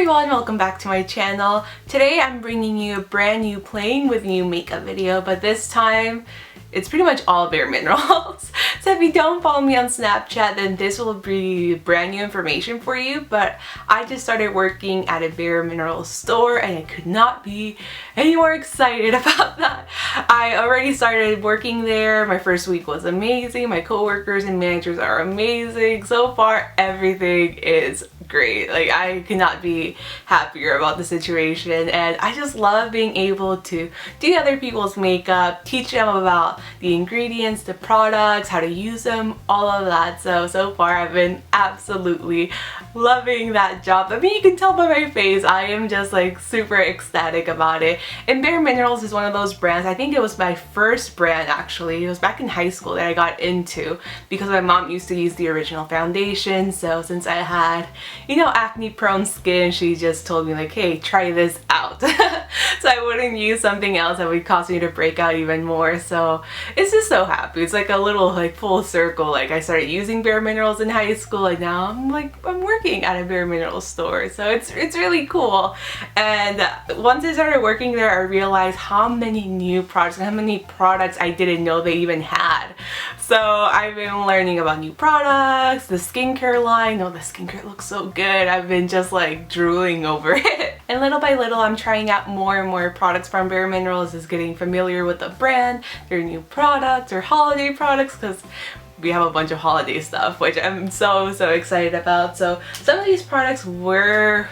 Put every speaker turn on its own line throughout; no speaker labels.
everyone, welcome back to my channel. Today I'm bringing you a brand new playing with new makeup video, but this time it's pretty much all bareMinerals. So if you don't follow me on Snapchat, then this will be brand new information for you, but I just started working at a bareMinerals store and I could not be any more excited about that. I already started working there. My first week was amazing. My coworkers and managers are amazing. So far, everything is great. Like, I could not be happier about the situation, and I just love being able to do other people's makeup, teach them about the ingredients, the products, how to use them, all of that. So far I've been absolutely loving that job. I mean, you can tell by my face, I am just like super ecstatic about it. And bareMinerals is one of those brands, I think it was my first brand actually. It was back in high school that I got into because my mom used to use the original foundation. So since I had, you know, acne prone skin, she just told me like, hey, try this out. So I wouldn't use something else that would cause me to break out even more. So it's just so happy. It's like a little like full circle. Like, I started using bareMinerals in high school and now I'm working at a bareMinerals store. So it's really cool. And once I started working there, I realized how many new products, how many products I didn't know they even had. So I've been learning about new products, the skincare line. Oh, the skincare looks so good. I've been just like drooling over it. And little by little, I'm trying out more and more products from bareMinerals, is getting familiar with the brand, their new products, or holiday products, because we have a bunch of holiday stuff, which I'm so excited about. So some of these products were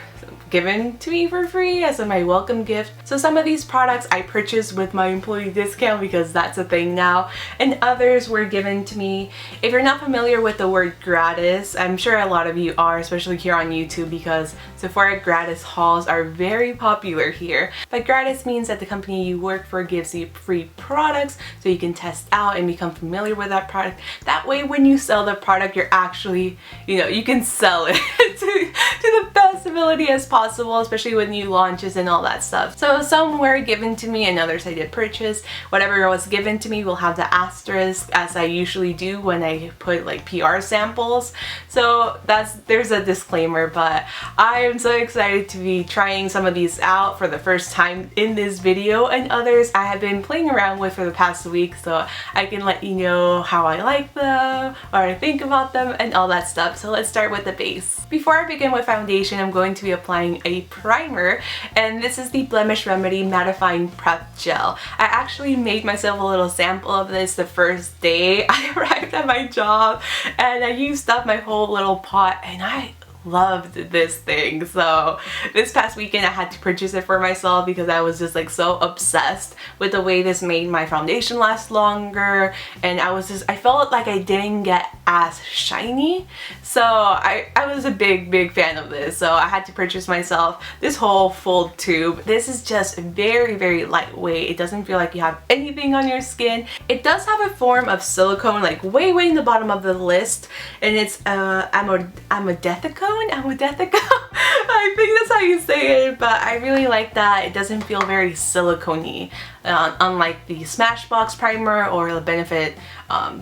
given to me for free as my welcome gift. So some of these products I purchased with my employee discount because that's a thing now, and others were given to me. If you're not familiar with the word gratis, I'm sure a lot of you are, especially here on YouTube, because Sephora gratis hauls are very popular here. But gratis means that the company you work for gives you free products so you can test out and become familiar with that product. That way when you sell the product, you're actually, you know, you can sell it to the best ability as possible, especially with new launches and all that stuff. So some were given to me and others I did purchase. Whatever was given to me will have the asterisk, as I usually do when I put like PR samples. So there's a disclaimer, but I am so excited to be trying some of these out for the first time in this video, and others I have been playing around with for the past week, so I can let you know how I like them, what I think about them, and all that stuff. So let's start with the base. Before I begin with foundation, I'm going to be applying a primer, and this is the Blemish Remedy Mattifying Prep Gel. I actually made myself a little sample of this the first day I arrived at my job, and I used up my whole little pot, and I loved this thing. So this past weekend I had to purchase it for myself because I was just like so obsessed with the way this made my foundation last longer, and I felt like I didn't get as shiny. So I was a big fan of this, so I had to purchase myself this whole full tube. This is just very lightweight. It doesn't feel like you have anything on your skin. It does have a form of silicone like way in the bottom of the list, and it's amodethicone. I think that's how you say it, but I really like that. It doesn't feel very silicone-y, unlike the Smashbox primer or the Benefit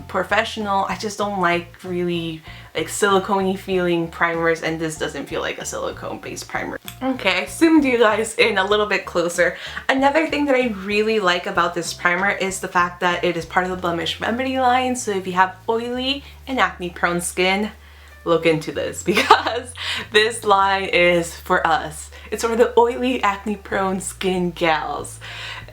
Professional. I just don't like really like silicone-y feeling primers, and this doesn't feel like a silicone based primer. Okay, I zoomed you guys in a little bit closer. Another thing that I really like about this primer is the fact that it is part of the Blemish Remedy line. So if you have oily and acne prone skin, look into this, because this line is for us. It's for the oily, acne prone skin gals.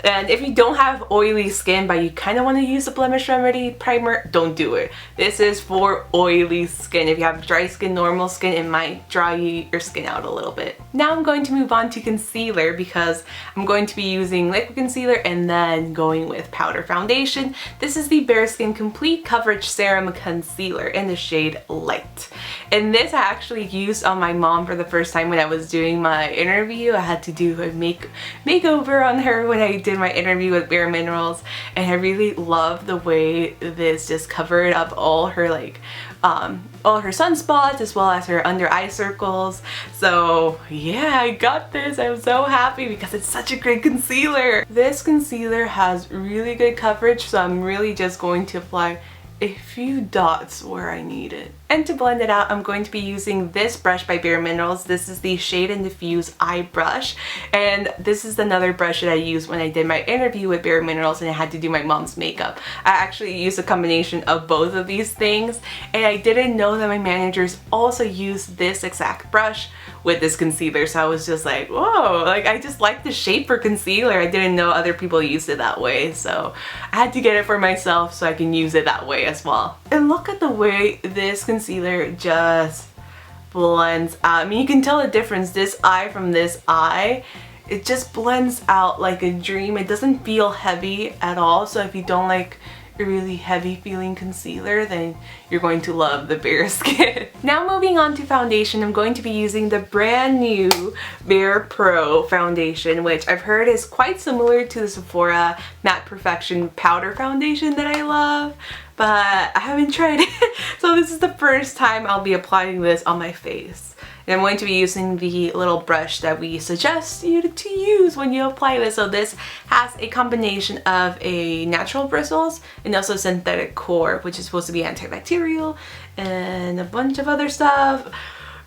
And if you don't have oily skin but you kind of want to use the Blemish Remedy primer, don't do it. This is for oily skin. If you have dry skin, normal skin, it might dry your skin out a little bit. Now I'm going to move on to concealer, because I'm going to be using liquid concealer and then going with powder foundation. This is the Bare Skin Complete Coverage Serum Concealer in the shade Light. And this I actually used on my mom for the first time when I was doing my interview. I had to do a makeover on her when I did my interview with bareMinerals, and I really love the way this just covered up all her like all her sunspots as well as her under eye circles. So yeah, I got this. I'm so happy because it's such a great concealer. This concealer has really good coverage, so I'm really just going to apply a few dots where I need it. And to blend it out, I'm going to be using this brush by bareMinerals. This is the Shade and Diffuse Eye Brush. And this is another brush that I used when I did my interview with bareMinerals and I had to do my mom's makeup. I actually used a combination of both of these things. And I didn't know that my managers also used this exact brush with this concealer. So I was just like, whoa, like I just like the shape for concealer. I didn't know other people used it that way. So I had to get it for myself so I can use it that way as well. And look at the way this concealer just blends out. I mean, you can tell the difference, this eye from this eye. It just blends out like a dream. It doesn't feel heavy at all. So if you don't like a really heavy feeling concealer, then you're going to love the Bare Skin. Now moving on to foundation, I'm going to be using the brand new Bare Pro foundation, which I've heard is quite similar to the Sephora Matte Perfection powder foundation that I love, but I haven't tried it. So this is the first time I'll be applying this on my face. And I'm going to be using the little brush that we suggest you to use when you apply this. So this has a combination of a natural bristles and also synthetic core, which is supposed to be antibacterial and a bunch of other stuff.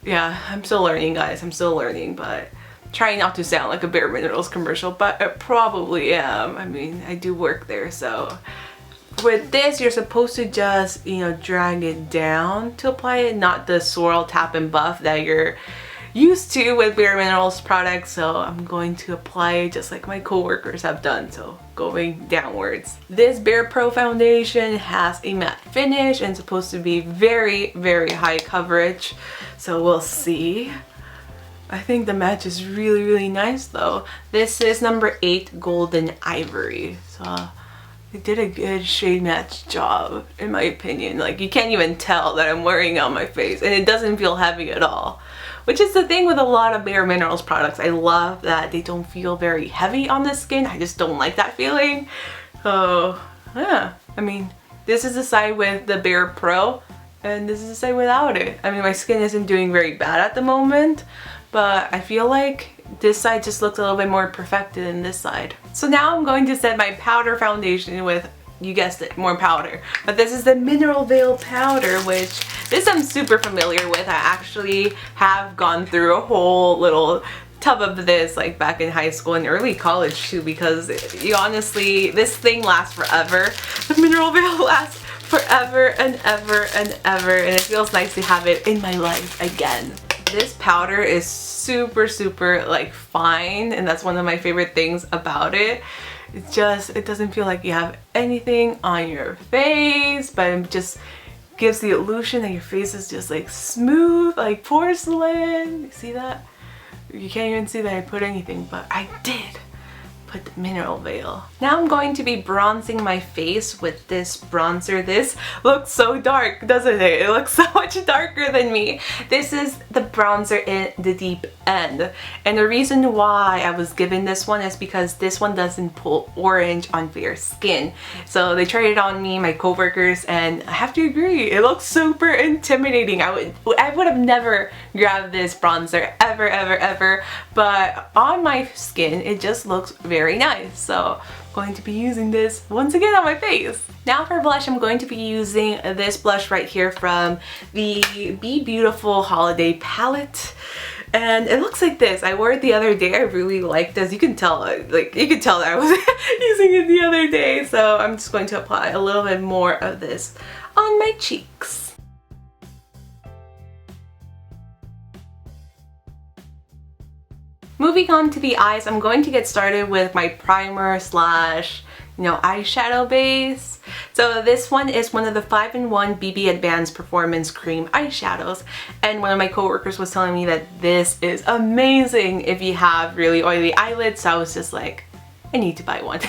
Yeah, I'm still learning, guys. I'm still learning, but trying not to sound like a bareMinerals commercial, but I probably am. I mean, I do work there, so. With this, you're supposed to just, you know, drag it down to apply it, not the swirl, tap, and buff that you're used to with bareMinerals products. So I'm going to apply it just like my coworkers have done, so going downwards. This Bare Pro foundation has a matte finish and supposed to be very, very high coverage. So we'll see. I think the match is really, really nice though. This is number 8 Golden Ivory. So they did a good shade match job, in my opinion. Like, you can't even tell that I'm wearing it on my face, and it doesn't feel heavy at all. Which is the thing with a lot of bareMinerals products. I love that they don't feel very heavy on the skin. I just don't like that feeling. So, yeah. I mean, this is the side with the Bare Pro, and this is the side without it. I mean, my skin isn't doing very bad at the moment, but I feel like this side just looks a little bit more perfected than this side. So now I'm going to set my powder foundation with, you guessed it, more powder. But this is the Mineral Veil powder, which this I'm super familiar with. I actually have gone through a whole little tub of this like back in high school and early college too, because you honestly, this thing lasts forever. The Mineral Veil lasts forever and ever and ever, and it feels nice to have it in my life again. This powder is super, super like fine, and that's one of my favorite things about it. It's just, it doesn't feel like you have anything on your face, but it just gives the illusion that your face is just like smooth, like porcelain. You see that? You can't even see that I put anything, but I did put the Mineral Veil. Now I'm going to be bronzing my face with this bronzer. This looks so dark, doesn't it? It looks so much darker than me. This is the bronzer in the Deep End. And the reason why I was given this one is because this one doesn't pull orange on fair skin. So they tried it on me, my coworkers, and I have to agree, it looks super intimidating. I would have never grabbed this bronzer ever, ever, ever. But on my skin, it just looks very nice. So I'm going to be using this once again on my face. Now for blush, I'm going to be using this blush right here from the Be Beautiful Holiday Palette. And it looks like this. I wore it the other day. I really like this. You can tell, like, you can tell that I was using it the other day. So I'm just going to apply a little bit more of this on my cheeks. Moving on to the eyes, I'm going to get started with my primer slash, you know, eyeshadow base. So this one is one of the 5-in-1 BB Advanced Performance Cream eyeshadows, and one of my coworkers was telling me that this is amazing if you have really oily eyelids. So I was just like, I need to buy one.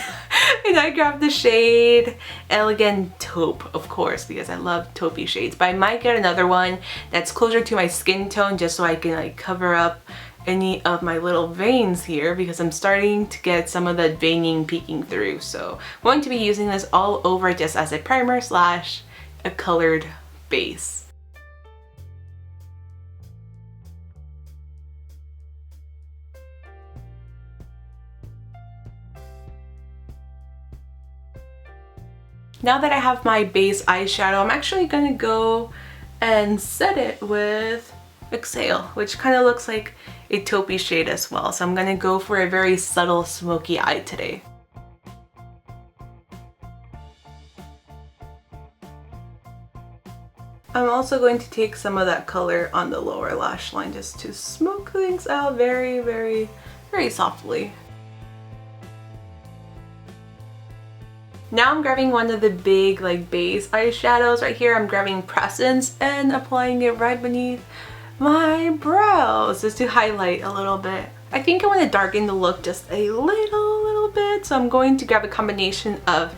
And I grabbed the shade Elegant Taupe, of course, because I love taupey shades. But I might get another one that's closer to my skin tone just so I can like cover up any of my little veins here, because I'm starting to get some of that veining peeking through. So I'm going to be using this all over just as a primer slash a colored base. Now that I have my base eyeshadow, I'm actually gonna go and set it with Exhale, which kind of looks like a taupey shade as well. So I'm gonna go for a very subtle smoky eye today. I'm also going to take some of that color on the lower lash line just to smoke things out very, very, very softly. Now I'm grabbing one of the big like base eyeshadows right here. I'm grabbing Presence and applying it right beneath my brows just to highlight a little bit. I think I want to darken the look just a little bit, so I'm going to grab a combination of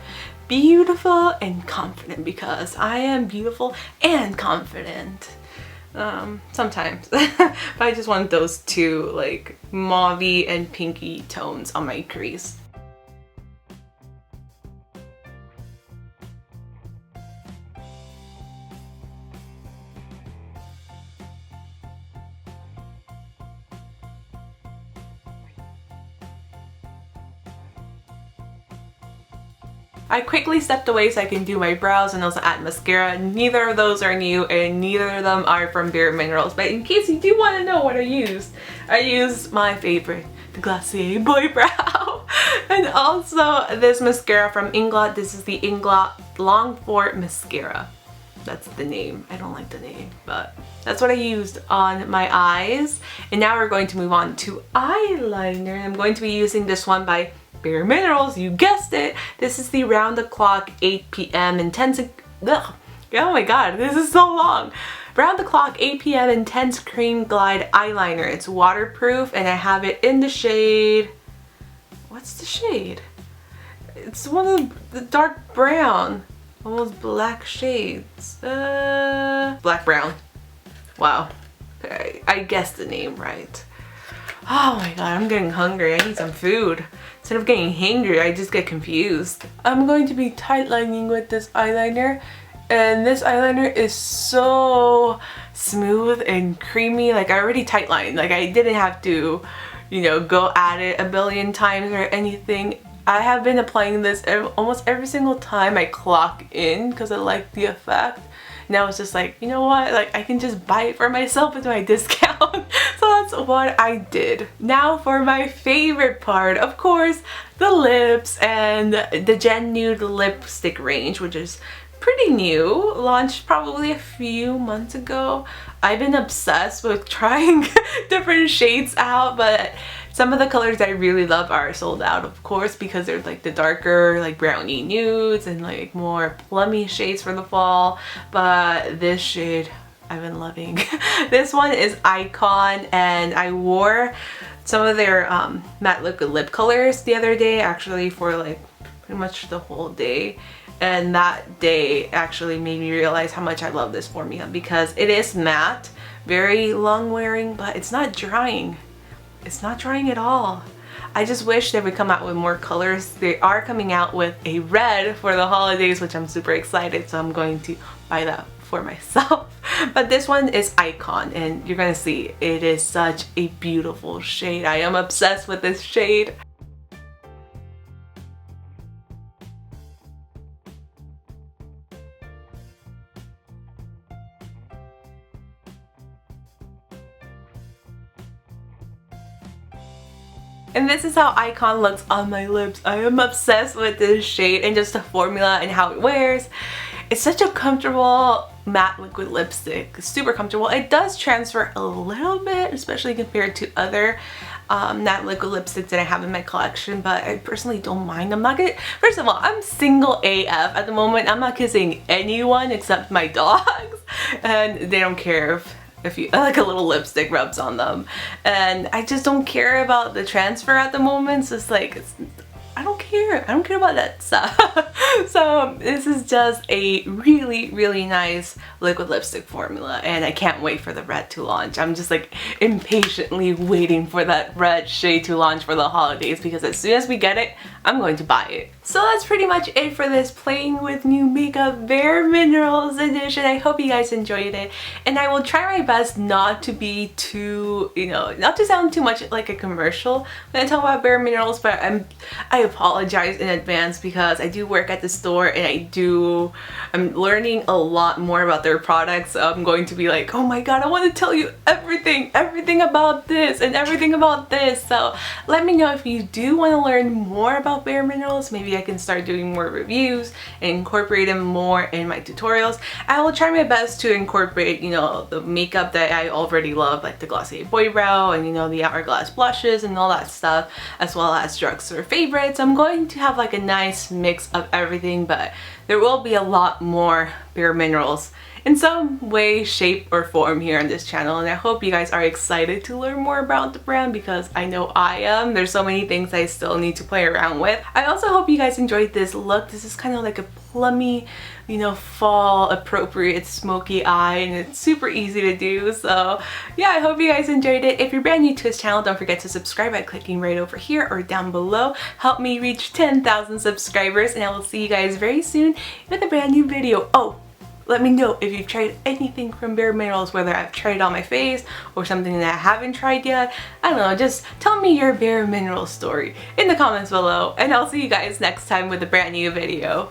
Beautiful and Confident because I am beautiful and confident. Sometimes. But I just want those two like mauvey and pinky tones on my crease. I quickly stepped away so I can do my brows and also add mascara. Neither of those are new and neither of them are from bareMinerals. But in case you do want to know what I used my favorite, the Glossier Boy Brow. And also this mascara from Inglot. This is the Inglot Longfort Mascara. That's the name. I don't like the name, but that's what I used on my eyes. And now we're going to move on to eyeliner. I'm going to be using this one by bareMinerals, you guessed it. This is the Round the Clock 8 p.m. Intense. Ugh. Oh my god, this is so long. Round the Clock 8 p.m. Intense Cream Glide Eyeliner. It's waterproof and I have it in the shade. What's the shade? It's one of the dark brown, almost black shades. Black brown. Wow. Okay, I guessed the name right. Oh my god, I'm getting hungry. I need some food. Instead of getting hangry, I just get confused. I'm going to be tight lining with this eyeliner. And this eyeliner is so smooth and creamy. Like I already tight lined. Like I didn't have to, you know, go at it a billion times or anything. I have been applying this almost every single time I clock in because I like the effect. Now it's just like, you know what, like I can just buy it for myself with my discount. So that's what I did. Now for my favorite part, of course, the lips and the Gen Nude lipstick range, which is pretty new, launched probably a few months ago. I've been obsessed with trying different shades out, but some of the colors that I really love are sold out, of course, because they're like the darker, like brownie nudes and like more plummy shades for the fall. But this shade I've been loving. This one is Icon, and I wore some of their matte liquid lip colors the other day, actually for like pretty much the whole day. And that day actually made me realize how much I love this formula because it is matte, very long wearing, but it's not drying. It's not drying at all. I just wish they would come out with more colors. They are coming out with a red for the holidays, which I'm super excited, so I'm going to buy that for myself. But this one is Icon, and you're gonna see it is such a beautiful shade. I am obsessed with this shade. And this is how Icon looks on my lips. I am obsessed with this shade and just the formula and how it wears. It's such a comfortable matte liquid lipstick. It's super comfortable. It does transfer a little bit, especially compared to other matte liquid lipsticks that I have in my collection, but I personally don't mind. I'm not gonna, first of all, I'm single AF at the moment. I'm not kissing anyone except my dogs, and they don't care if you like a little lipstick rubs on them, and I just don't care about the transfer at the moment. So it's like I don't care about that stuff. So this is just a really nice liquid lipstick formula, and I can't wait for the red to launch. I'm just like impatiently waiting for that red shade to launch for the holidays, because as soon as we get it, I'm going to buy it. So that's pretty much it for this playing with new makeup bareMinerals edition. I hope you guys enjoyed it, and I will try my best not to be too, you know, not to sound too much like a commercial when I talk about bareMinerals, but I apologize in advance because I do work at the store and I'm learning a lot more about their products. So I'm going to be like, oh my god, I want to tell you everything about this and everything about this. So let me know if you do want to learn more about bareMinerals. Maybe I can start doing more reviews and incorporate them more in my tutorials. I will try my best to incorporate, you know, the makeup that I already love, like the Glossier Boy Brow and, you know, the Hourglass blushes and all that stuff, as well as drugstore favorites. I'm going to have like a nice mix of everything, but there will be a lot more bareMinerals in some way, shape, or form here on this channel, and I hope you guys are excited to learn more about the brand because I know I am. There's so many things I still need to play around with. I also hope you guys enjoyed this look. This is kind of like a plummy, you know, fall appropriate smoky eye, and it's super easy to do. So yeah, I hope you guys enjoyed it. If you're brand new to this channel, don't forget to subscribe by clicking right over here or down below. Help me reach 10,000 subscribers, and I will see you guys very soon with a brand new video. Oh, let me know if you've tried anything from bareMinerals, whether I've tried it on my face or something that I haven't tried yet. I don't know, just tell me your bareMinerals story in the comments below, and I'll see you guys next time with a brand new video.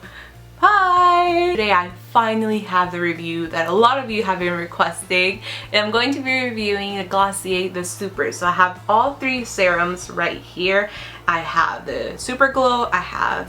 Bye! Today I finally have the review that a lot of you have been requesting, and I'm going to be reviewing the Glossier The Super. So I have all three serums right here. I have the Super Glow, I have